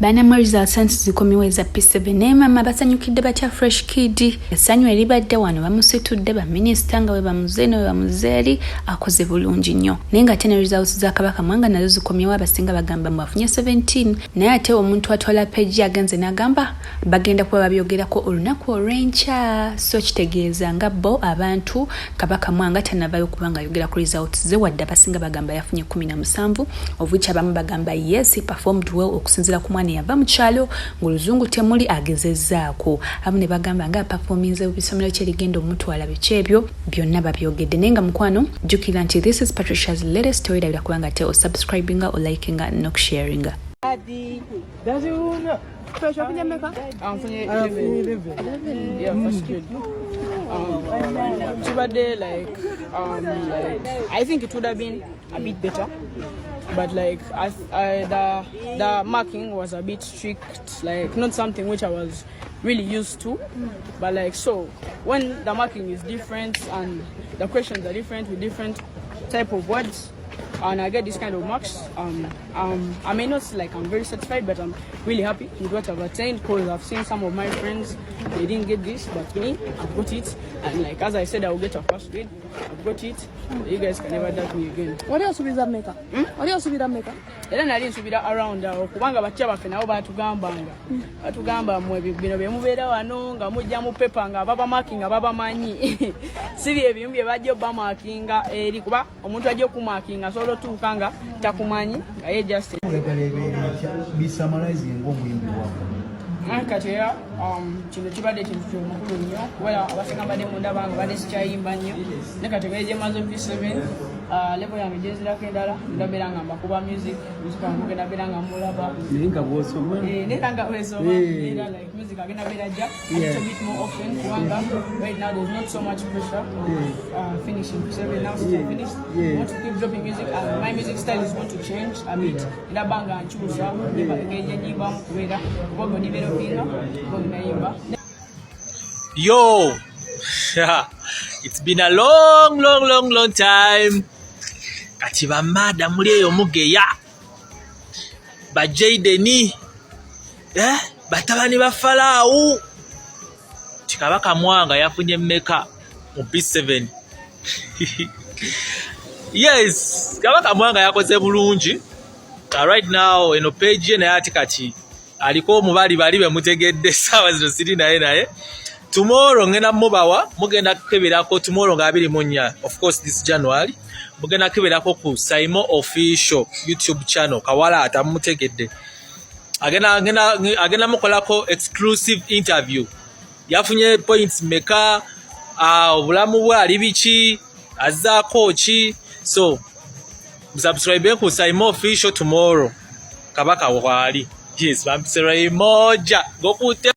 Bana results zikomiwe za P7 mama basanyukidde batya fresh kid essanyu eribadde wano bamusitudde ba minister nga we bamuzeno we bamuzeeri akoze bulungi nnyo naye nga tena results za Kabaka Mwanga nazo zikomiwe abasinga bagamba mwafunye 17 naye ate omuntu atwala page agenze n'agamba bagenda kuba babyogerako olunaku olw'enkya so kitegeeza nga bo abantu Kabaka Mwanga tanavayo kubanga ayogera ku results ze wadde abasinga bagamba yafunye 17 of which abamu bagamba yes he performed well okusinzira ku mwana yava mu kyalo ng'oluzungu temuli agezezzaako abamu ne bagamba nga performance ebisomero kye ligenda omutwala bikyebyo byonna babyogedde naye nga mukwano jjukira nti this is Patricia's latest story dabira kubanga te o subscribinga o likinga no sharinga. Does it wanna? Fresh up in Jamaica? I'm from 11. Yeah, first grade. Like I think it would have been a bit better, but like the marking was a bit strict, like not something which I was really used to. But like so, when the marking is different and the questions are different with different type of words, and I get this kind of marks, I may not like I'm very satisfied, but I'm really happy with what I've attained because I've seen some of my friends, they didn't get this, but me, I've got it. And like as I said, I will get a first grade. I've got it. You guys can never doubt me again. What else will that make? What else will that make? Then I didn't be around. Kubanga bachaba fena oba tugambanga. Atugamba mwe bino bemubera wano nga mujja mu paper nga baba marking baba manyi. Siri ebimbi ebajjo ba markinga eri kuba omuntu ajjo ku markinga solo tukanga takumanyi aye just be summarizing ng'omuyimbi wako. Katera kino kibadde kintu ky'omukulu nnyo kubera abasinga badde munda bange badde sikyayimba nnyo ne kategeeje maze P7 level yange gyenzirako endala ndabeera nga mbakuba music wange genda beera nga mulaba Nenga bw'osoma nenga bw'osoma era like music agenda beera ajja a little bit more often kubanga right now there's not so much pressure finishing P7 now since I finished I want to keep dropping music and my music style is going to change a bit ndaba nga nkyusa ngeje nyimba kubeera kubago developinga nayimba. Yo, it's been a long time. Kati bamada muli eyo mugeya ba Jaydeni batabani ba Farao Kabaka Mwanga yafunye mmeka mu P7. Yes, Kabaka Mwanga yakoze bulungi. Right now eno page naye ati kati aliko mubali bali bemutegedde sawa zino siri naye tomorrow ngena mubawa mugenda keberako tomorrow nga 24 of course this January mugenda keberako ku Saimo official YouTube channel kawala atamutegedde agenda mukolako exclusive interview yafunye points meka obulamu bwe ali bichi azako ki so subscribe ku Saimo official tomorrow Kabaka wali yes bampisera moja gokute